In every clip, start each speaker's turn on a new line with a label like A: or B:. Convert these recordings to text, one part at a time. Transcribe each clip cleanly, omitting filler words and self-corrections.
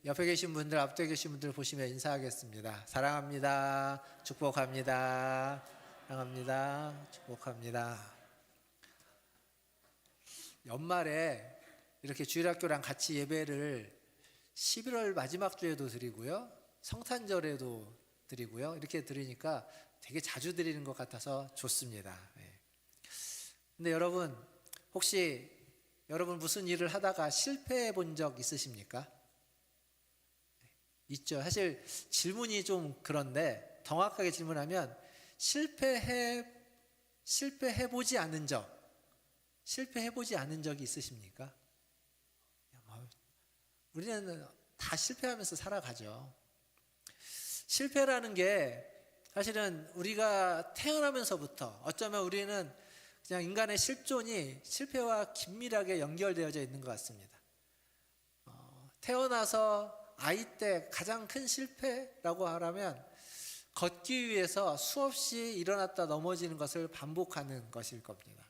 A: 옆에 계신 분들, 앞에 계신 분들 보시면 인사하겠습니다. 사랑합니다. 축복합니다. 사랑합니다. 축복합니다. 연말에 이렇게 주일학교랑 같이 예배를 11월 마지막 주에도 드리고요, 성탄절에도 드리고요, 이렇게 드리니까 되게 자주 드리는 것 같아서 좋습니다. 근데 여러분, 혹시 여러분 무슨 일을 하다가 실패해 본 적 있으십니까? 있죠. 사실 질문이 좀 그런데 정확하게 질문하면 실패해 보지 않은 적이 있으십니까? 우리는 다 실패하면서 살아가죠. 실패라는 게 사실은 우리가 태어나면서부터 어쩌면 우리는 그냥 인간의 실존이 실패와 긴밀하게 연결되어져 있는 것 같습니다. 태어나서 아이 때 가장 큰 실패라고 하라면 걷기 위해서 수없이 일어났다 넘어지는 것을 반복하는 것일 겁니다.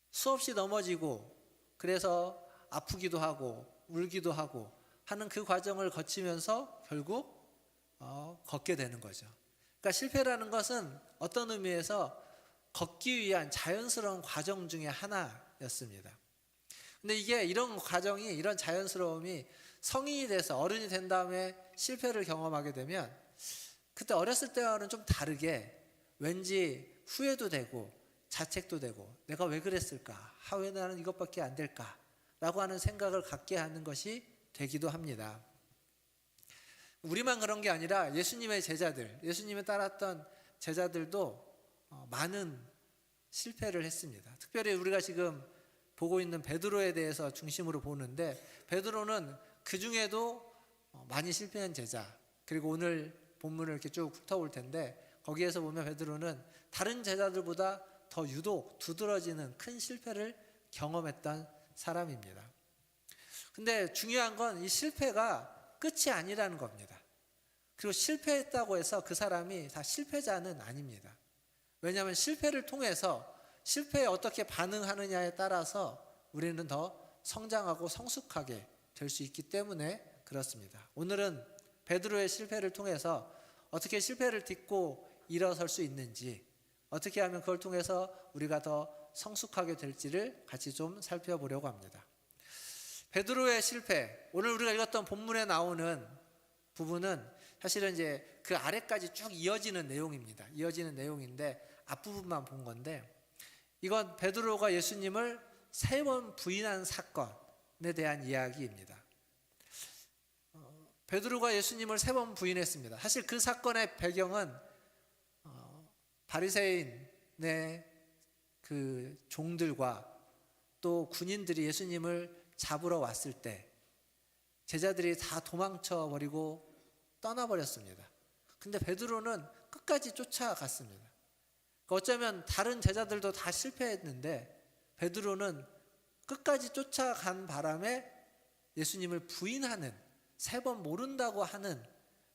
A: 수없이 넘어지고 그래서 아프기도 하고 울기도 하고 하는 그 과정을 거치면서 결국 걷게 되는 거죠. 그러니까 실패라는 것은 어떤 의미에서 걷기 위한 자연스러운 과정 중에 하나였습니다. 근데 이게 이런 과정이, 이런 자연스러움이 성인이 돼서 어른이 된 다음에 실패를 경험하게 되면 그때 어렸을 때와는 좀 다르게 왠지 후회도 되고 자책도 되고 내가 왜 그랬을까? 왜 나는 이것밖에 안 될까? 라고 하는 생각을 갖게 하는 것이 되기도 합니다. 우리만 그런 게 아니라 예수님의 제자들, 예수님을 따랐던 제자들도 많은 실패를 했습니다. 특별히 우리가 지금 보고 있는 베드로에 대해서 중심으로 보는데, 베드로는 그 중에도 많이 실패한 제자, 그리고 오늘 본문을 이렇게 쭉 훑어볼 텐데 거기에서 보면 베드로는 다른 제자들보다 더 유독 두드러지는 큰 실패를 경험했던 사람입니다. 근데 중요한 건 이 실패가 끝이 아니라는 겁니다. 그리고 실패했다고 해서 그 사람이 다 실패자는 아닙니다. 왜냐하면 실패를 통해서 실패에 어떻게 반응하느냐에 따라서 우리는 더 성장하고 성숙하게 될 수 있기 때문에 그렇습니다. 오늘은 베드로의 실패를 통해서 어떻게 실패를 딛고 일어설 수 있는지, 어떻게 하면 그걸 통해서 우리가 더 성숙하게 될지를 같이 좀 살펴보려고 합니다. 베드로의 실패, 오늘 우리가 읽었던 본문에 나오는 부분은 사실은 이제 그 아래까지 쭉 이어지는 내용입니다. 이어지는 내용인데 앞부분만 본 건데, 이건 베드로가 예수님을 3번 부인한 사건에 대한 이야기입니다. 베드로가 예수님을 3번 부인했습니다. 사실 그 사건의 배경은 바리새인의 그 종들과 또 군인들이 예수님을 잡으러 왔을 때 제자들이 다 도망쳐 버리고 떠나버렸습니다. 근데 베드로는 끝까지 쫓아갔습니다. 어쩌면 다른 제자들도 다 실패했는데 베드로는 끝까지 쫓아간 바람에 예수님을 부인하는, 3번 모른다고 하는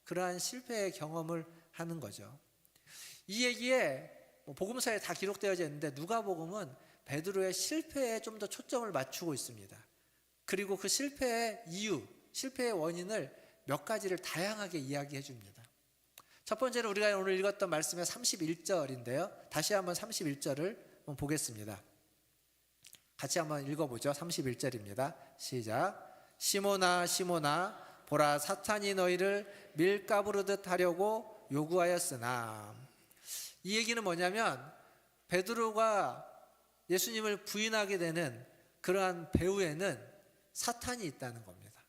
A: 그러한 실패의 경험을 하는 거죠. 이 얘기에 복음서에 다 기록되어져 있는데 누가복음은 베드로의 실패에 좀 더 초점을 맞추고 있습니다. 그리고 그 실패의 이유, 실패의 원인을 몇 가지를 다양하게 이야기해 줍니다. 첫 번째는 우리가 오늘 읽었던 말씀의 31절인데요. 다시 한번 31절을 한번 보겠습니다. 같이 한번 읽어보죠. 31절입니다. 시작. 시몬아 시몬아 보라 사탄이 너희를 밀가부르듯 하려고 요구하였으나. 이 얘기는 뭐냐면 베드로가 예수님을 부인하게 되는 그러한 배후에는 사탄이 있다는 겁니다.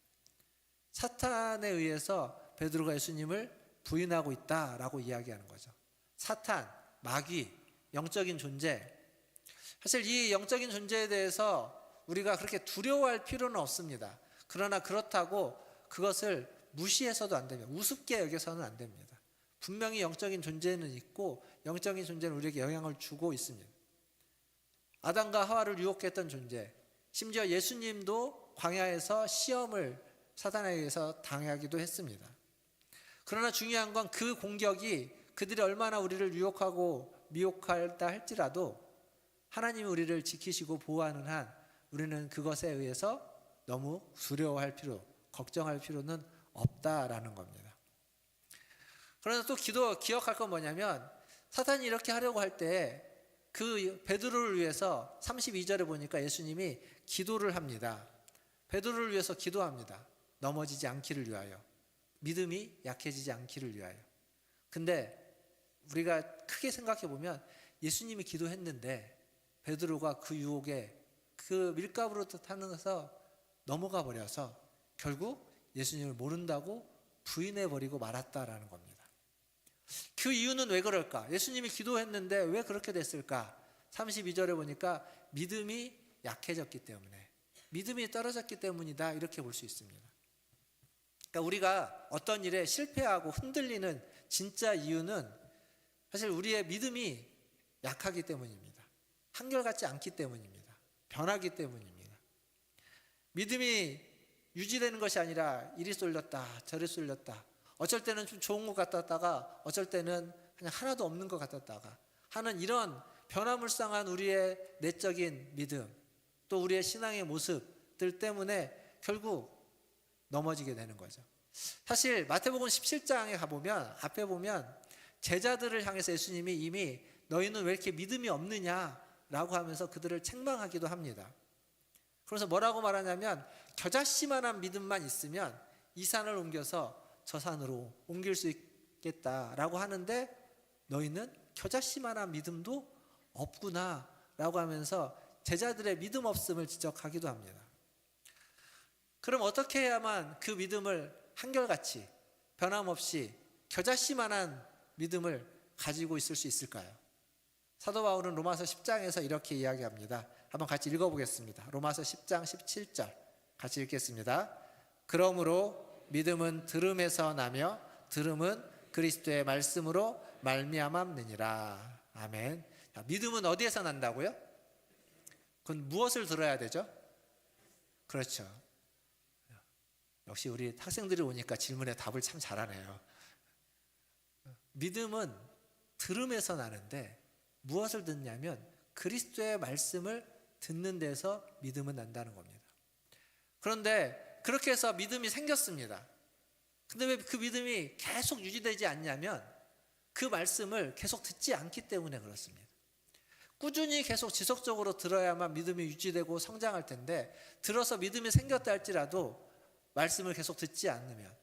A: 사탄에 의해서 베드로가 예수님을 부인하고 있다라고 이야기하는 거죠. 사탄, 마귀, 영적인 존재. 사실 이 영적인 존재에 대해서 우리가 그렇게 두려워할 필요는 없습니다. 그러나 그렇다고 그것을 무시해서도 안 됩니다. 우습게 여겨서는 안 됩니다. 분명히 영적인 존재는 있고 영적인 존재는 우리에게 영향을 주고 있습니다. 아담과 하와를 유혹했던 존재, 심지어 예수님도 광야에서 시험을 사탄에 의해서 당하기도 했습니다. 그러나 중요한 건 그 공격이 그들이 얼마나 우리를 유혹하고 미혹할다 할지라도 하나님이 우리를 지키시고 보호하는 한 우리는 그것에 의해서 너무 두려워할 필요, 걱정할 필요는 없다라는 겁니다. 그러나 또 기억할 건 뭐냐면 사탄이 이렇게 하려고 할 때 그 베드로를 위해서 32절에 보니까 예수님이 기도를 합니다. 베드로를 위해서 기도합니다. 넘어지지 않기를 위하여, 믿음이 약해지지 않기를 위하여. 근데 우리가 크게 생각해 보면 예수님이 기도했는데 베드로가 그 유혹에 그 밀가부로 타면서 넘어가 버려서 결국 예수님을 모른다고 부인해 버리고 말았다라는 겁니다. 그 이유는 왜 그럴까? 예수님이 기도했는데 왜 그렇게 됐을까? 32절에 보니까 믿음이 약해졌기 때문에, 믿음이 떨어졌기 때문이다, 이렇게 볼 수 있습니다. 그러니까 우리가 어떤 일에 실패하고 흔들리는 진짜 이유는 사실 우리의 믿음이 약하기 때문입니다. 한결같지 않기 때문입니다. 변하기 때문입니다. 믿음이 유지되는 것이 아니라 이리 쏠렸다 저리 쏠렸다, 어쩔 때는 좀 좋은 것 같았다가 어쩔 때는 그냥 하나도 없는 것 같았다가 하는 이런 변화무쌍한 우리의 내적인 믿음, 또 우리의 신앙의 모습들 때문에 결국 넘어지게 되는 거죠. 사실 마태복음 17장에 가보면 앞에 보면 제자들을 향해서 예수님이 이미 너희는 왜 이렇게 믿음이 없느냐라고 하면서 그들을 책망하기도 합니다. 그래서 뭐라고 말하냐면 겨자씨만한 믿음만 있으면 이 산을 옮겨서 저 산으로 옮길 수 있겠다라고 하는데 너희는 겨자씨만한 믿음도 없구나 라고 하면서 제자들의 믿음 없음을 지적하기도 합니다. 그럼 어떻게 해야만 그 믿음을 한결같이 변함없이 겨자씨만한 믿음을 가지고 있을 수 있을까요? 사도 바울은 로마서 10장에서 이렇게 이야기합니다. 한번 같이 읽어보겠습니다. 로마서 10장 17절 같이 읽겠습니다. 그러므로 믿음은 들음에서 나며 들음은 그리스도의 말씀으로 말미암았느니라. 아멘. 자, 믿음은 어디에서 난다고요? 그건 무엇을 들어야 되죠? 그렇죠. 역시 우리 학생들이 오니까 질문에 답을 참 잘하네요. 믿음은 들음에서 나는데 무엇을 듣냐면 그리스도의 말씀을 듣는 데서 믿음은 난다는 겁니다. 그런데 그렇게 해서 믿음이 생겼습니다. 근데 왜 그 믿음이 계속 유지되지 않냐면 그 말씀을 계속 듣지 않기 때문에 그렇습니다. 꾸준히 계속 지속적으로 들어야만 믿음이 유지되고 성장할 텐데 들어서 믿음이 생겼다 할지라도 말씀을 계속 듣지 않으면,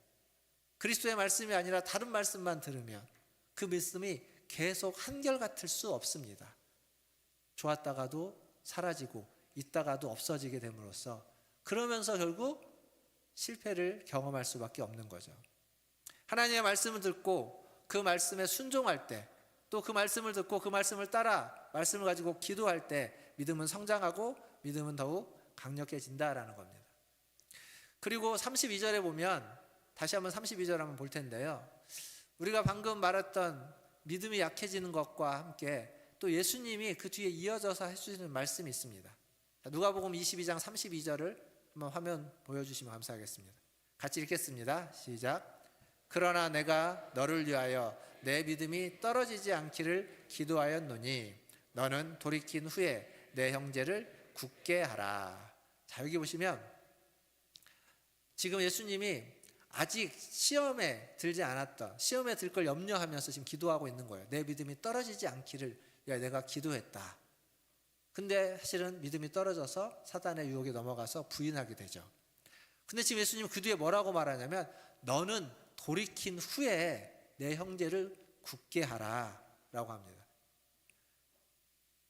A: 그리스도의 말씀이 아니라 다른 말씀만 들으면 그 말씀이 계속 한결같을 수 없습니다. 좋았다가도 사라지고 있다가도 없어지게 됨으로써 그러면서 결국 실패를 경험할 수밖에 없는 거죠. 하나님의 말씀을 듣고 그 말씀에 순종할 때, 또 그 말씀을 듣고 그 말씀을 따라 말씀을 가지고 기도할 때 믿음은 성장하고 믿음은 더욱 강력해진다라는 겁니다. 그리고 32절에 보면 다시 한번 32절 한번 볼 텐데요. 우리가 방금 말했던 믿음이 약해지는 것과 함께 또 예수님이 그 뒤에 이어져서 해주시는 말씀이 있습니다. 누가복음 22장 32절을 한번 화면 보여주시면 감사하겠습니다. 같이 읽겠습니다. 시작. 그러나 내가 너를 위하여 내 믿음이 떨어지지 않기를 기도하였노니 너는 돌이킨 후에 내 형제를 굳게 하라. 자, 여기 보시면 지금 예수님이 아직 시험에 들지 않았던, 시험에 들 걸 염려하면서 지금 기도하고 있는 거예요. 내 믿음이 떨어지지 않기를 내가 기도했다. 근데 사실은 믿음이 떨어져서 사단의 유혹에 넘어가서 부인하게 되죠. 근데 지금 예수님은 그 뒤에 뭐라고 말하냐면 너는 돌이킨 후에 내 형제를 굳게 하라 라고 합니다.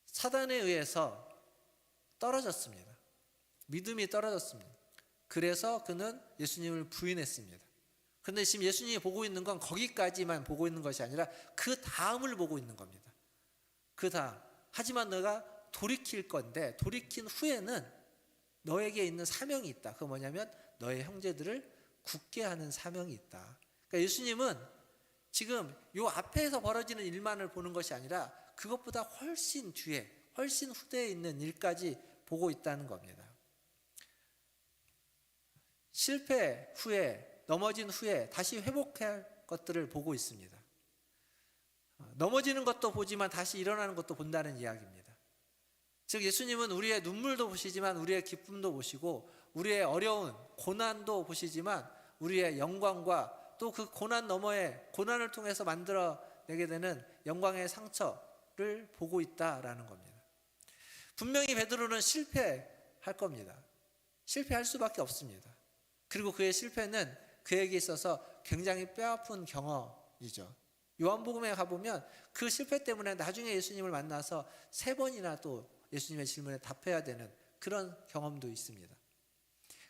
A: 사단에 의해서 떨어졌습니다. 믿음이 떨어졌습니다. 그래서 그는 예수님을 부인했습니다. 그런데 지금 예수님이 보고 있는 건 거기까지만 보고 있는 것이 아니라 그 다음을 보고 있는 겁니다. 그 다음. 하지만 너가 돌이킬 건데 돌이킨 후에는 너에게 있는 사명이 있다. 그거 뭐냐면 너의 형제들을 굳게 하는 사명이 있다. 그러니까 예수님은 지금 요 앞에서 벌어지는 일만을 보는 것이 아니라 그것보다 훨씬 뒤에, 훨씬 후대에 있는 일까지 보고 있다는 겁니다. 실패 후에, 넘어진 후에 다시 회복할 것들을 보고 있습니다. 넘어지는 것도 보지만 다시 일어나는 것도 본다는 이야기입니다. 즉 예수님은 우리의 눈물도 보시지만 우리의 기쁨도 보시고 우리의 어려운 고난도 보시지만 우리의 영광과 또 그 고난 너머에 고난을 통해서 만들어내게 되는 영광의 상처를 보고 있다라는 겁니다. 분명히 베드로는 실패할 겁니다. 실패할 수밖에 없습니다. 그리고 그의 실패는 그에게 있어서 굉장히 뼈아픈 경험이죠. 요한복음에 가보면 그 실패 때문에 나중에 예수님을 만나서 3번이나 또 예수님의 질문에 답해야 되는 그런 경험도 있습니다.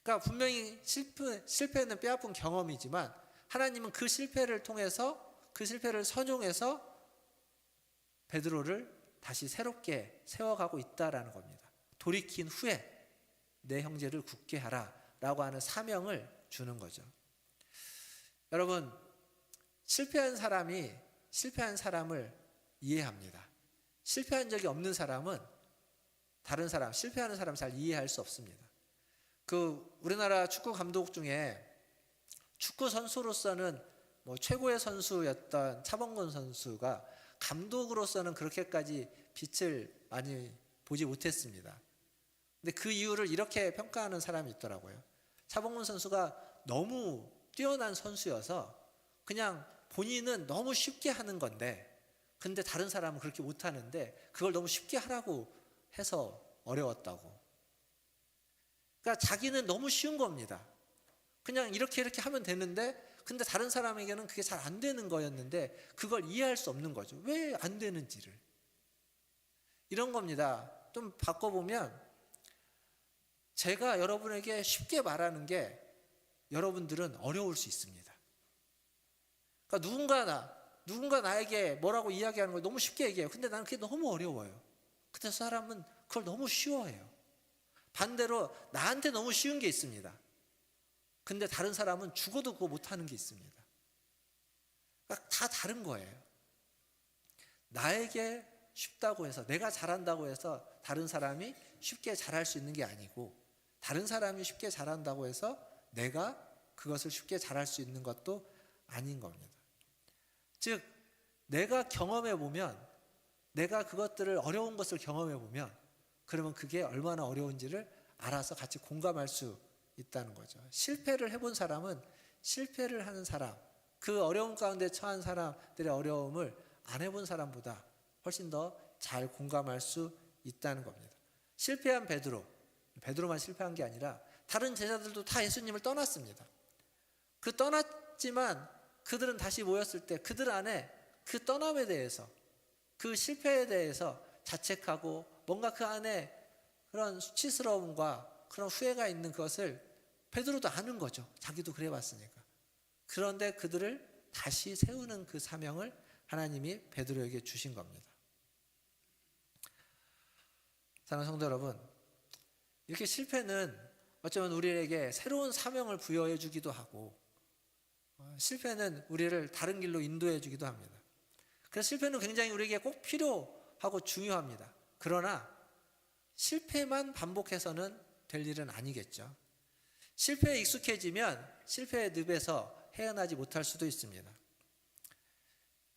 A: 그러니까 분명히 실패는 뼈아픈 경험이지만 하나님은 그 실패를 통해서 그 실패를 선용해서 베드로를 다시 새롭게 세워가고 있다라는 겁니다. 돌이킨 후에 내 형제를 굳게 하라 라고 하는 사명을 주는 거죠. 여러분, 실패한 사람을 이해합니다. 실패한 적이 없는 사람은 다른 사람, 실패하는 사람 잘 이해할 수 없습니다. 우리나라 축구 감독 중에 축구 선수로서는 최고의 선수였던 차범근 선수가 감독으로서는 그렇게까지 빛을 많이 보지 못했습니다. 근데 그 이유를 이렇게 평가하는 사람이 있더라고요. 차범근 선수가 너무 뛰어난 선수여서 그냥 본인은 너무 쉽게 하는 건데, 근데 다른 사람은 그렇게 못하는데 그걸 너무 쉽게 하라고 해서 어려웠다고. 그러니까 자기는 너무 쉬운 겁니다. 그냥 이렇게 하면 되는데, 근데 다른 사람에게는 그게 잘 안 되는 거였는데 그걸 이해할 수 없는 거죠. 왜 안 되는지를. 이런 겁니다. 좀 바꿔보면, 제가 여러분에게 쉽게 말하는 게 여러분들은 어려울 수 있습니다. 그러니까 누군가 나에게 뭐라고 이야기하는 걸 너무 쉽게 얘기해요. 근데 나는 그게 너무 어려워요. 근데 사람은 그걸 너무 쉬워해요. 반대로 나한테 너무 쉬운 게 있습니다. 근데 다른 사람은 죽어도 그거 못하는 게 있습니다. 그러니까 다 다른 거예요. 나에게 쉽다고 해서, 내가 잘한다고 해서 다른 사람이 쉽게 잘할 수 있는 게 아니고, 다른 사람이 쉽게 잘한다고 해서 내가 그것을 쉽게 잘할 수 있는 것도 아닌 겁니다. 즉, 내가 경험해 보면, 내가 그것들을 어려운 것을 경험해 보면, 그러면 그게 얼마나 어려운지를 알아서 같이 공감할 수 있다는 거죠. 실패를 해본 사람은 실패를 하는 사람, 그 어려움 가운데 처한 사람들의 어려움을 안 해본 사람보다 훨씬 더 잘 공감할 수 있다는 겁니다. 실패한 베드로만 실패한 게 아니라 다른 제자들도 다 예수님을 떠났습니다. 떠났지만 그들은 다시 모였을 때 그들 안에 그 떠남에 대해서, 그 실패에 대해서 자책하고 뭔가 그 안에 그런 수치스러움과 그런 후회가 있는 것을 베드로도 아는 거죠. 자기도 그래봤으니까. 그런데 그들을 다시 세우는 그 사명을 하나님이 베드로에게 주신 겁니다. 사랑하는 성도 여러분, 이렇게 실패는 어쩌면 우리에게 새로운 사명을 부여해 주기도 하고, 실패는 우리를 다른 길로 인도해 주기도 합니다. 그래서 실패는 굉장히 우리에게 꼭 필요하고 중요합니다. 그러나 실패만 반복해서는 될 일은 아니겠죠. 실패에 익숙해지면 실패의 늪에서 헤어나지 못할 수도 있습니다.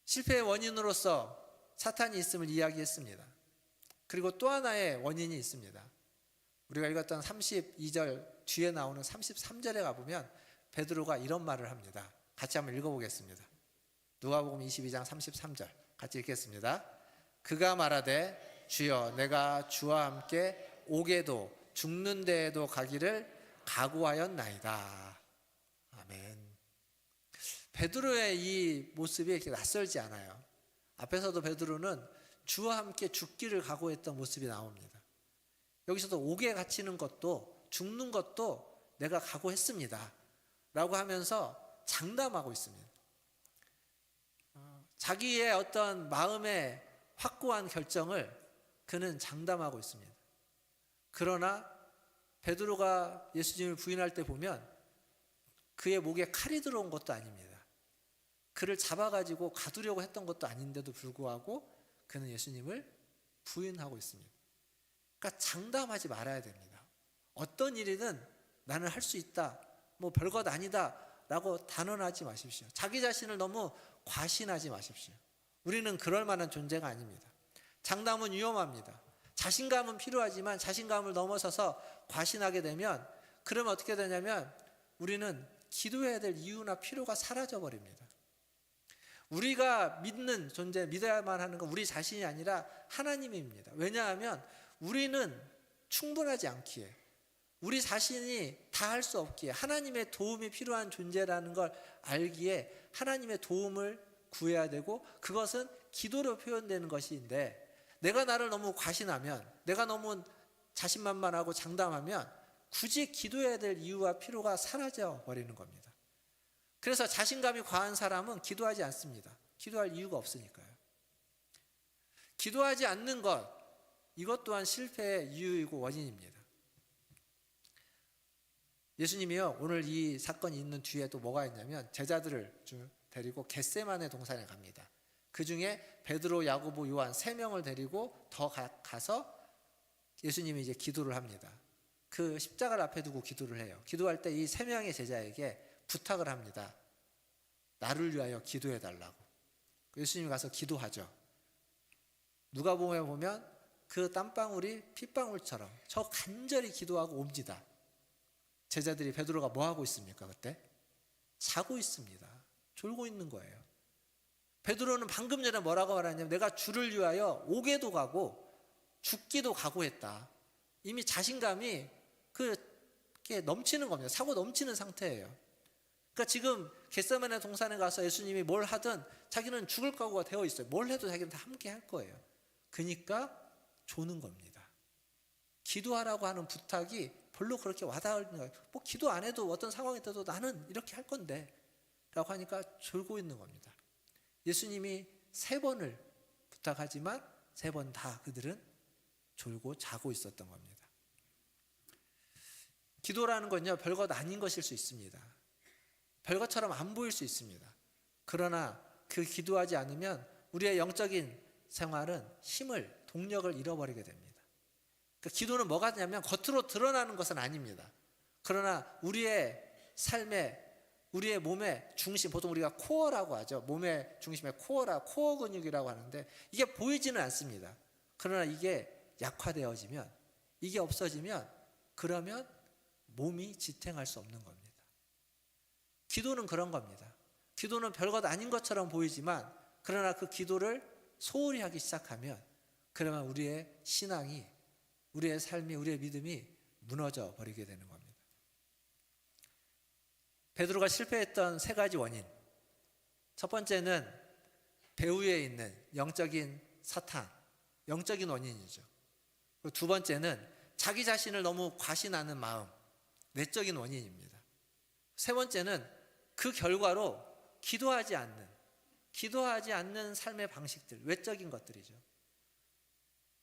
A: 실패의 원인으로서 사탄이 있음을 이야기했습니다. 그리고 또 하나의 원인이 있습니다. 우리가 읽었던 32절 뒤에 나오는 33절에 가보면 베드로가 이런 말을 합니다. 같이 한번 읽어보겠습니다. 누가복음 22장 33절 같이 읽겠습니다. 그가 말하되 주여 내가 주와 함께 오게도 죽는 데에도 가기를 각오하였나이다. 아멘. 베드로의 이 모습이 이렇게 낯설지 않아요. 앞에서도 베드로는 주와 함께 죽기를 각오했던 모습이 나옵니다. 여기서도 옥에 갇히는 것도 죽는 것도 내가 각오했습니다 라고 하면서 장담하고 있습니다. 자기의 어떤 마음의 확고한 결정을 그는 장담하고 있습니다. 그러나 베드로가 예수님을 부인할 때 보면 그의 목에 칼이 들어온 것도 아닙니다. 그를 잡아가지고 가두려고 했던 것도 아닌데도 불구하고 그는 예수님을 부인하고 있습니다. 그러니까 장담하지 말아야 됩니다. 어떤 일이든 나는 할 수 있다, 별것 아니다 라고 단언하지 마십시오. 자기 자신을 너무 과신하지 마십시오. 우리는 그럴 만한 존재가 아닙니다. 장담은 위험합니다. 자신감은 필요하지만 자신감을 넘어서서 과신하게 되면 그러면 어떻게 되냐면 우리는 기도해야 될 이유나 필요가 사라져 버립니다. 우리가 믿는 존재, 믿어야만 하는 건 우리 자신이 아니라 하나님입니다. 왜냐하면 우리는 충분하지 않기에, 우리 자신이 다 할 수 없기에, 하나님의 도움이 필요한 존재라는 걸 알기에 하나님의 도움을 구해야 되고, 그것은 기도로 표현되는 것인데, 내가 나를 너무 과신하면, 내가 너무 자신만만하고 장담하면 굳이 기도해야 될 이유와 필요가 사라져 버리는 겁니다. 그래서 자신감이 과한 사람은 기도하지 않습니다. 기도할 이유가 없으니까요. 기도하지 않는 것, 이것 또한 실패의 이유이고 원인입니다. 예수님이요, 오늘 이 사건이 있는 뒤에 또 뭐가 있냐면 제자들을 데리고 겟세마네 동산에 갑니다. 그 중에 베드로, 야고보, 요한 3명을 데리고 더 가서 예수님이 이제 기도를 합니다. 그 십자가를 앞에 두고 기도를 해요. 기도할 때 이 3명의 제자에게 부탁을 합니다. 나를 위하여 기도해 달라고. 예수님이 가서 기도하죠. 누가복음에 보면 그 땀방울이 핏방울처럼 저 간절히 기도하고 옵니다. 제자들이, 베드로가 뭐 하고 있습니까 그때? 자고 있습니다. 졸고 있는 거예요. 베드로는 방금 전에 뭐라고 말하냐면 내가 주를 위하여 옥에도 가고 죽기도 각오했다. 이미 자신감이 그게 넘치는 겁니다. 사고 넘치는 상태예요. 그러니까 지금 겟세마네 동산에 가서 예수님이 뭘 하든 자기는 죽을 각오가 되어 있어요. 뭘 해도 자기는 다 함께 할 거예요. 그러니까 조는 겁니다. 기도하라고 하는 부탁이 별로 그렇게 와닿는 거예요. 뭐 기도 안 해도 어떤 상황이 돼도 나는 이렇게 할 건데 라고 하니까 졸고 있는 겁니다. 예수님이 3번을 부탁하지만 3번 다 그들은 졸고 자고 있었던 겁니다. 기도라는 건요, 별것 아닌 것일 수 있습니다. 별것처럼 안 보일 수 있습니다. 그러나 그 기도하지 않으면 우리의 영적인 생활은 힘을, 동력을 잃어버리게 됩니다. 그러니까 기도는 뭐가 되냐면 겉으로 드러나는 것은 아닙니다. 그러나 우리의 삶에, 우리의 몸의 중심, 보통 우리가 코어라고 하죠. 몸의 중심의 코어 근육이라고 하는데 이게 보이지는 않습니다. 그러나 이게 약화되어지면, 이게 없어지면 그러면 몸이 지탱할 수 없는 겁니다. 기도는 그런 겁니다. 기도는 별것 아닌 것처럼 보이지만 그러나 그 기도를 소홀히 하기 시작하면 그러면 우리의 신앙이, 우리의 삶이, 우리의 믿음이 무너져 버리게 되는 겁니다. 베드로가 실패했던 3가지 원인. 첫 번째는 배후에 있는 영적인 사탄, 영적인 원인이죠. 그리고 2번째는 자기 자신을 너무 과신하는 마음, 내적인 원인입니다. 3번째는 그 결과로 기도하지 않는 삶의 방식들, 외적인 것들이죠.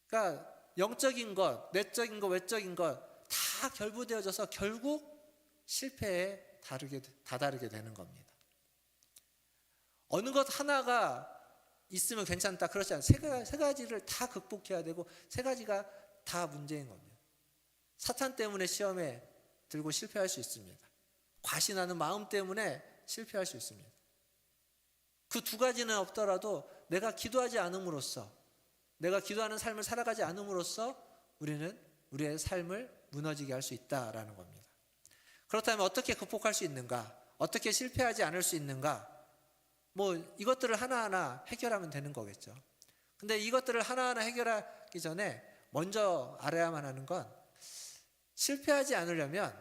A: 그러니까 영적인 것, 내적인 것, 외적인 것 다 결부되어져서 결국 실패에 다다르게 되는 겁니다. 어느 것 하나가 있으면 괜찮다, 그렇지 않아요. 세 가지를 다 극복해야 되고 3가지가 다 문제인 겁니다. 사탄 때문에 시험에 들고 실패할 수 있습니다. 과신하는 마음 때문에 실패할 수 있습니다. 그 2가지는 없더라도 내가 기도하지 않음으로써, 내가 기도하는 삶을 살아가지 않음으로써 우리는 우리의 삶을 무너지게 할 수 있다라는 겁니다. 그렇다면 어떻게 극복할 수 있는가? 어떻게 실패하지 않을 수 있는가? 뭐 이것들을 하나하나 해결하면 되는 거겠죠. 근데 이것들을 하나하나 해결하기 전에 먼저 알아야만 하는 건, 실패하지 않으려면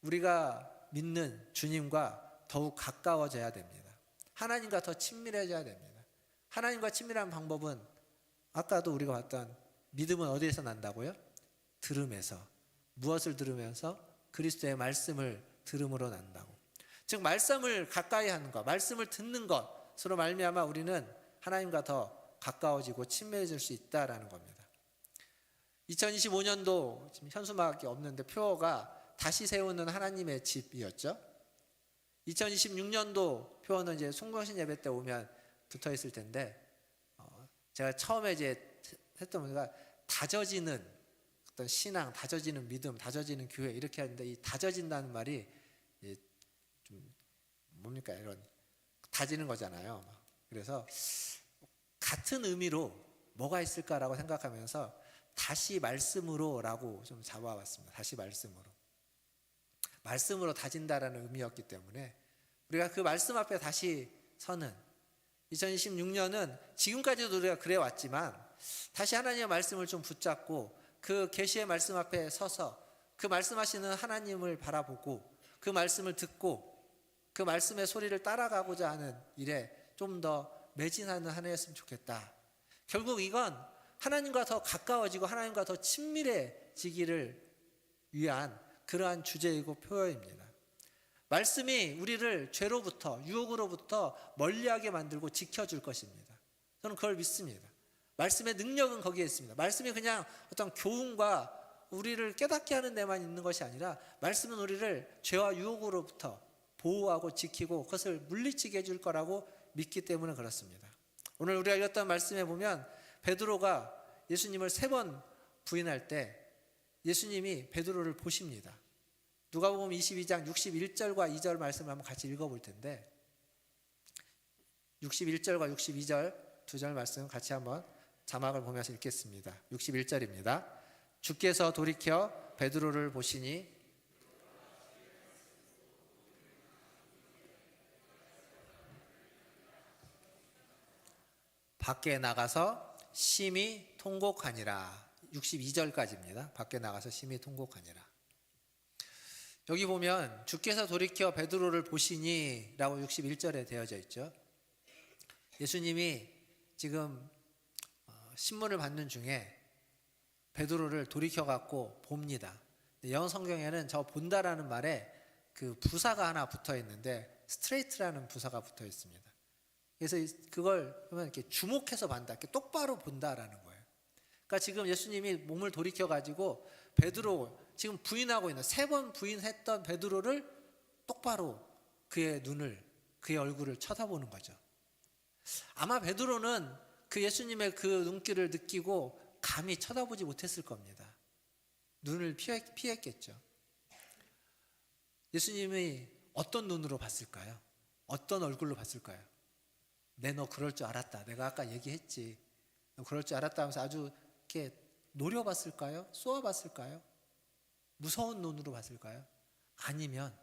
A: 우리가 믿는 주님과 더욱 가까워져야 됩니다. 하나님과 더 친밀해져야 됩니다. 하나님과 친밀한 방법은 아까도 우리가 봤던 믿음은 어디에서 난다고요? 들음에서. 무엇을 들으면서? 그리스도의 말씀을 들음으로 난다고. 즉 말씀을 가까이 하는 것, 말씀을 듣는 것으로 말미암아 우리는 하나님과 더 가까워지고 친밀해질 수 있다라는 겁니다. 2025년도 지금 현수막이 없는데 표어가 다시 세우는 하나님의 집이었죠. 2026년도 표어는 이제 송구신 예배 때 오면 붙어 있을 텐데, 제가 처음에 이제 했던 문제가 다져지는 어떤 신앙, 다져지는 믿음, 다져지는 교회 이렇게 하는데, 이 다져진다는 말이 좀 뭡니까? 이런 다지는 거잖아요. 그래서 같은 의미로 뭐가 있을까라고 생각하면서 다시 말씀으로라고 좀 잡아봤습니다. 다시 말씀으로. 말씀으로 다진다라는 의미였기 때문에 우리가 그 말씀 앞에 다시 서는 2026년은 지금까지도 우리가 그래 왔지만 다시 하나님의 말씀을 좀 붙잡고 그 계시의 말씀 앞에 서서 그 말씀하시는 하나님을 바라보고 그 말씀을 듣고 그 말씀의 소리를 따라가고자 하는 일에 좀 더 매진하는 한 해였으면 좋겠다. 결국 이건 하나님과 더 가까워지고 하나님과 더 친밀해지기를 위한 그러한 주제이고 표어입니다. 말씀이 우리를 죄로부터 유혹으로부터 멀리하게 만들고 지켜줄 것입니다. 저는 그걸 믿습니다. 말씀의 능력은 거기에 있습니다. 말씀이 그냥 어떤 교훈과 우리를 깨닫게 하는 데만 있는 것이 아니라 말씀은 우리를 죄와 유혹으로부터 보호하고 지키고 그것을 물리치게 해줄 거라고 믿기 때문에 그렇습니다. 오늘 우리가 읽었던 말씀에 보면 베드로가 예수님을 3번 부인할 때 예수님이 베드로를 보십니다. 누가복음 22장 61절과 2절 말씀을 한번 같이 읽어볼 텐데 61절과 62절 두 절 말씀 같이 한번 자막을 보면서 읽겠습니다. 61절입니다. 주께서 돌이켜 베드로를 보시니 밖에 나가서 심히 통곡하니라. 62절까지입니다. 밖에 나가서 심히 통곡하니라. 여기 보면 주께서 돌이켜 베드로를 보시니 라고 61절에 되어져 있죠. 예수님이 지금 신문을 받는 중에 베드로를 돌이켜 갖고 봅니다. 영어 성경에는 저 본다라는 말에 그 부사가 하나 붙어 있는데 스트레이트라는 부사가 붙어 있습니다. 그래서 그걸 보면 이렇게 주목해서 본다, 이렇게 똑바로 본다라는 거예요. 그러니까 지금 예수님이 몸을 돌이켜 가지고 베드로 지금 부인하고 있는 3번 부인했던 베드로를 똑바로 그의 눈을 그의 얼굴을 쳐다보는 거죠. 아마 베드로는 그 예수님의 그 눈길을 느끼고 감히 쳐다보지 못했을 겁니다. 눈을 피했겠죠. 예수님이 어떤 눈으로 봤을까요? 어떤 얼굴로 봤을까요? 너 그럴 줄 알았다. 내가 아까 얘기했지. 너 그럴 줄 알았다 하면서 아주 이렇게 노려봤을까요? 쏘아봤을까요? 무서운 눈으로 봤을까요? 아니면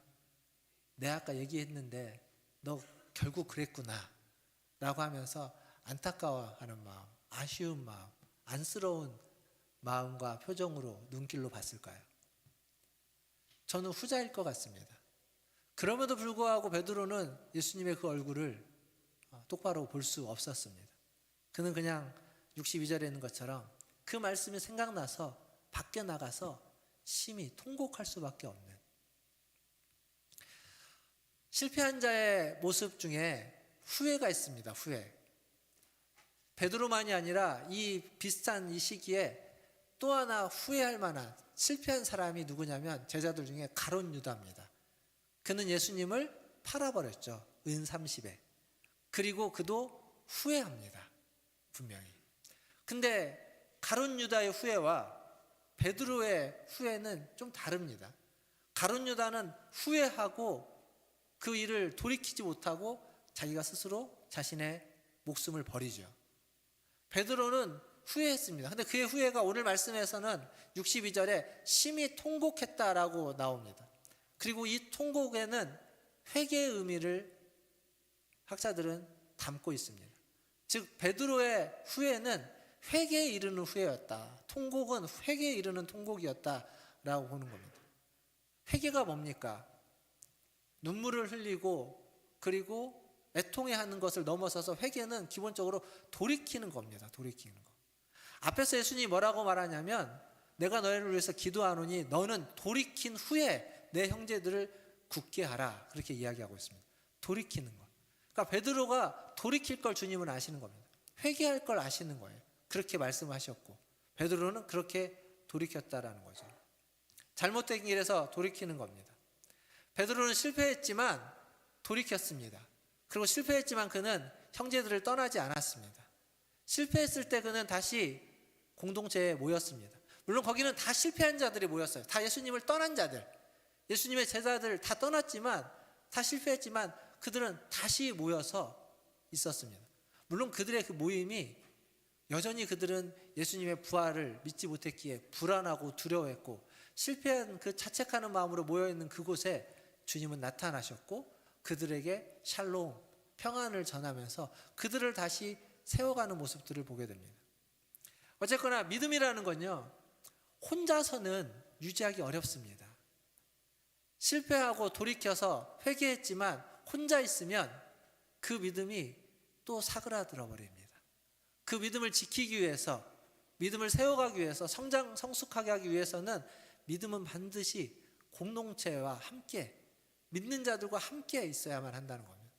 A: 내가 아까 얘기했는데 너 결국 그랬구나 라고 하면서 안타까워하는 마음, 아쉬운 마음, 안쓰러운 마음과 표정으로 눈길로 봤을까요? 저는 후자일 것 같습니다. 그럼에도 불구하고 베드로는 예수님의 그 얼굴을 똑바로 볼 수 없었습니다. 그는 그냥 62절에 있는 것처럼 그 말씀이 생각나서 밖에 나가서 심히 통곡할 수밖에 없는, 실패한 자의 모습 중에 후회가 있습니다. 후회. 베드로만이 아니라 이 비슷한 이 시기에 또 하나 후회할 만한 실패한 사람이 누구냐면 제자들 중에 가룟 유다입니다. 그는 예수님을 팔아버렸죠. 은 30에. 그리고 그도 후회합니다. 분명히. 근데 가룟 유다의 후회와 베드로의 후회는 좀 다릅니다. 가룟 유다는 후회하고 그 일을 돌이키지 못하고 자기가 스스로 자신의 목숨을 버리죠. 베드로는 후회했습니다. 근데 그의 후회가 오늘 말씀에서는 62절에 심히 통곡했다라고 나옵니다. 그리고 이 통곡에는 회개의 의미를 학자들은 담고 있습니다. 즉 베드로의 후회는 회개에 이르는 후회였다. 통곡은 회개에 이르는 통곡이었다라고 보는 겁니다. 회개가 뭡니까? 눈물을 흘리고 그리고 애통해하는 것을 넘어서서 회개는 기본적으로 돌이키는 겁니다. 돌이키는 거. 앞에서 예수님이 뭐라고 말하냐면 내가 너희를 위해서 기도하노니 너는 돌이킨 후에 내 형제들을 굳게 하라. 그렇게 이야기하고 있습니다. 돌이키는 것. 그러니까 베드로가 돌이킬 걸 주님은 아시는 겁니다. 회개할 걸 아시는 거예요. 그렇게 말씀하셨고 베드로는 그렇게 돌이켰다라는 거죠. 잘못된 길에서 돌이키는 겁니다. 베드로는 실패했지만 돌이켰습니다. 그리고 실패했지만 그는 형제들을 떠나지 않았습니다. 실패했을 때 그는 다시 공동체에 모였습니다. 물론 거기는 다 실패한 자들이 모였어요. 다 예수님을 떠난 자들, 예수님의 제자들 다 떠났지만, 다 실패했지만 그들은 다시 모여서 있었습니다. 물론 그들의 그 모임이 여전히 그들은 예수님의 부활을 믿지 못했기에 불안하고 두려워했고 실패한 그 자책하는 마음으로 모여있는 그곳에 주님은 나타나셨고 그들에게 샬롬, 평안을 전하면서 그들을 다시 세워가는 모습들을 보게 됩니다. 어쨌거나 믿음이라는 건요, 혼자서는 유지하기 어렵습니다. 실패하고 돌이켜서 회개했지만 혼자 있으면 그 믿음이 또 사그라들어 버립니다. 그 믿음을 지키기 위해서, 믿음을 세워가기 위해서, 성숙하게 하기 위해서는 믿음은 반드시 공동체와 함께, 믿는 자들과 함께 있어야만 한다는 겁니다.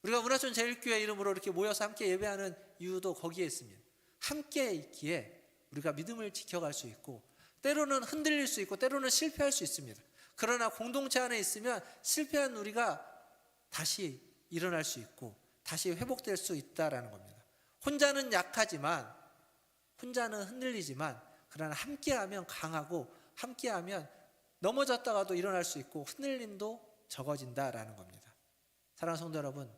A: 우리가 문화촌 제일교회 이름으로 이렇게 모여서 함께 예배하는 이유도 거기에 있습니다. 함께 있기에 우리가 믿음을 지켜갈 수 있고, 때로는 흔들릴 수 있고 때로는 실패할 수 있습니다. 그러나 공동체 안에 있으면 실패한 우리가 다시 일어날 수 있고 다시 회복될 수 있다라는 겁니다. 혼자는 약하지만, 혼자는 흔들리지만, 그러나 함께하면 강하고 함께하면 넘어졌다가도 일어날 수 있고 흔들림도 적어진다라는 겁니다. 사랑하는 성도 여러분,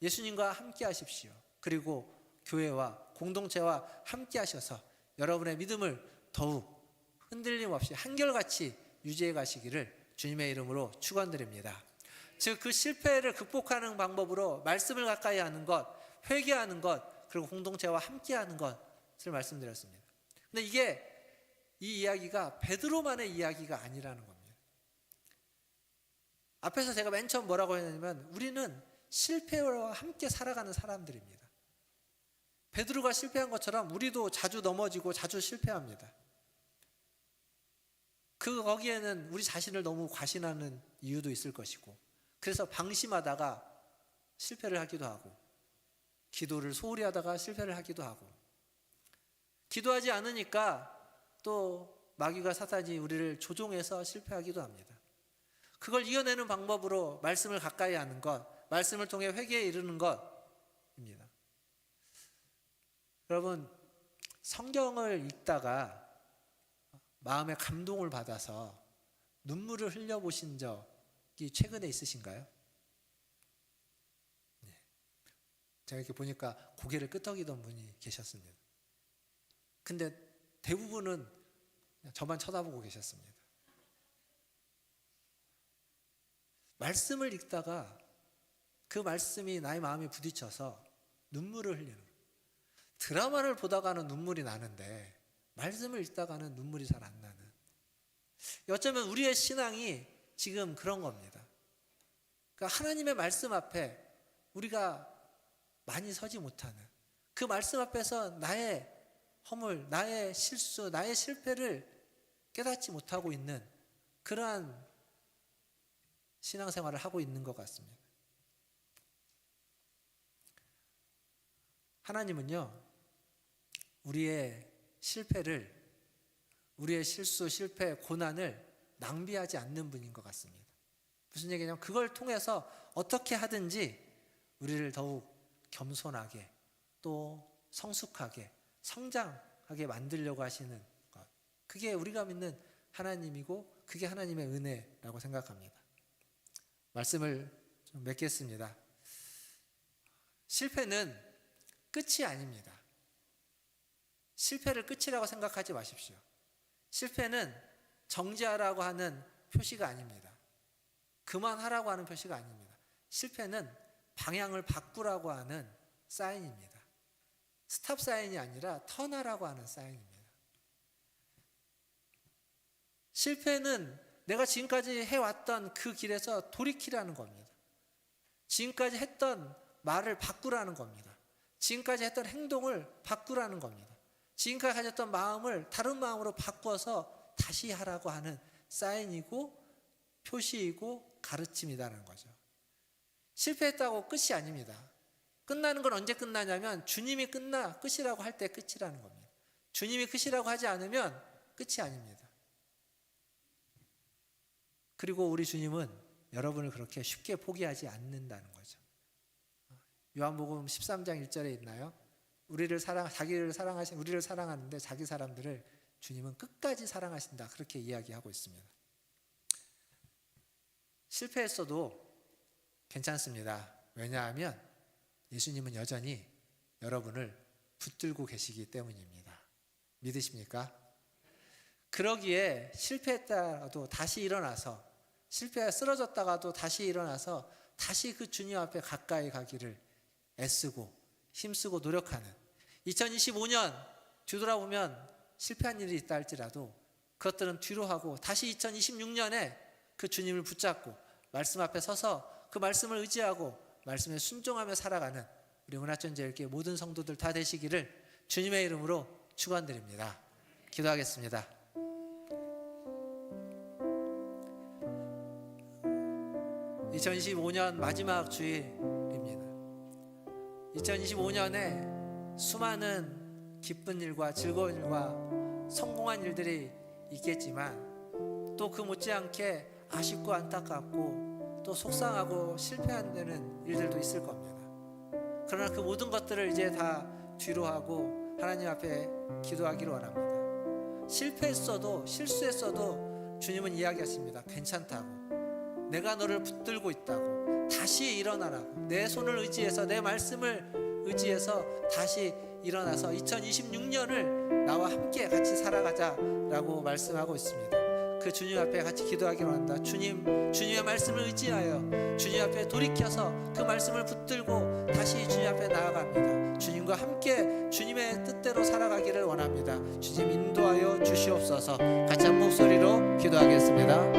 A: 예수님과 함께 하십시오. 그리고 교회와 공동체와 함께 하셔서 여러분의 믿음을 더욱 흔들림 없이 한결같이 유지해 가시기를 주님의 이름으로 축원드립니다. 즉, 그 실패를 극복하는 방법으로 말씀을 가까이 하는 것, 회개하는 것, 그리고 공동체와 함께 하는 것을 말씀드렸습니다. 근데 이 이야기가 베드로만의 이야기가 아니라는 겁니다. 앞에서 제가 맨 처음 뭐라고 했냐면 우리는 실패와 함께 살아가는 사람들입니다. 베드로가 실패한 것처럼 우리도 자주 넘어지고 자주 실패합니다. 거기에는 우리 자신을 너무 과신하는 이유도 있을 것이고, 그래서 방심하다가 실패를 하기도 하고, 기도를 소홀히 하다가 실패를 하기도 하고, 기도하지 않으니까 또 마귀가 사탄이 우리를 조종해서 실패하기도 합니다. 그걸 이겨내는 방법으로 말씀을 가까이 하는 것, 말씀을 통해 회개에 이르는 것입니다. 여러분, 성경을 읽다가 마음에 감동을 받아서 눈물을 흘려보신 적이 최근에 있으신가요? 네. 제가 이렇게 보니까 고개를 끄덕이던 분이 계셨습니다. 근데 대부분은 그냥 저만 쳐다보고 계셨습니다. 말씀을 읽다가 그 말씀이 나의 마음에 부딪혀서 눈물을 흘리는 거예요. 드라마를 보다가는 눈물이 나는데 말씀을 읽다가는 눈물이 잘 안 나는, 어쩌면 우리의 신앙이 지금 그런 겁니다. 그러니까 하나님의 말씀 앞에 우리가 많이 서지 못하는, 그 말씀 앞에서 나의 허물, 나의 실수, 나의 실패를 깨닫지 못하고 있는 그러한 신앙생활을 하고 있는 것 같습니다. 하나님은요, 우리의 실패를, 우리의 실수, 실패, 고난을 낭비하지 않는 분인 것 같습니다. 무슨 얘기냐면 그걸 통해서 어떻게 하든지 우리를 더욱 겸손하게, 또 성숙하게, 성장하게 만들려고 하시는 것, 그게 우리가 믿는 하나님이고 그게 하나님의 은혜라고 생각합니다. 말씀을 좀 맺겠습니다. 실패는 끝이 아닙니다. 실패를 끝이라고 생각하지 마십시오. 실패는 정지하라고 하는 표시가 아닙니다. 그만하라고 하는 표시가 아닙니다. 실패는 방향을 바꾸라고 하는 사인입니다. 스탑 사인이 아니라 턴하라고 하는 사인입니다. 실패는 내가 지금까지 해왔던 그 길에서 돌이키라는 겁니다. 지금까지 했던 말을 바꾸라는 겁니다. 지금까지 했던 행동을 바꾸라는 겁니다. 지금까지 가졌던 마음을 다른 마음으로 바꿔서 다시 하라고 하는 사인이고 표시이고 가르침이라는 거죠. 실패했다고 끝이 아닙니다. 끝나는 건 언제 끝나냐면 주님이 끝이라고 할 때 끝이라는 겁니다. 주님이 끝이라고 하지 않으면 끝이 아닙니다. 그리고 우리 주님은 여러분을 그렇게 쉽게 포기하지 않는다는 거죠. 요한복음 13장 1절에 있나요? 우리를 사랑하는데 자기 사람들을 주님은 끝까지 사랑하신다, 그렇게 이야기하고 있습니다. 실패했어도 괜찮습니다. 왜냐하면 예수님은 여전히 여러분을 붙들고 계시기 때문입니다. 믿으십니까? 그러기에 실패했다가도 다시 일어나서, 실패에 쓰러졌다가도 다시 일어나서 다시 그 주님 앞에 가까이 가기를 애쓰고 힘쓰고 노력하는, 2025년 뒤돌아보면 실패한 일이 있다 할지라도 그것들은 뒤로 하고 다시 2026년에 그 주님을 붙잡고 말씀 앞에 서서 그 말씀을 의지하고 말씀에 순종하며 살아가는 우리 은하천지교회 모든 성도들 다 되시기를 주님의 이름으로 축원드립니다. 기도하겠습니다. (2025년) 마지막 주일입니다. 2025년에 수많은 기쁜 일과 즐거운 일과 성공한 일들이 있겠지만 또 그 못지않게 아쉽고 안타깝고 또 속상하고 실패한다는 일들도 있을 겁니다. 그러나 그 모든 것들을 이제 다 뒤로 하고 하나님 앞에 기도하기를 원합니다. 실패했어도 실수했어도 주님은 이야기하십니다. 괜찮다고, 내가 너를 붙들고 있다고, 다시 일어나라고, 내 손을 의지해서 내 말씀을 의지해서 다시 일어나서 2026년을 나와 함께 같이 살아가자라고 말씀하고 있습니다. 그 주님 앞에 같이 기도하기로 한다. 주님의 말씀을 의지하여 주님 앞에 돌이켜서 그 말씀을 붙들고 다시 주님 앞에 나아갑니다. 주님과 함께 주님의 뜻대로 살아가기를 원합니다. 주님 인도하여 주시옵소서. 같이 한 목소리로 기도하겠습니다.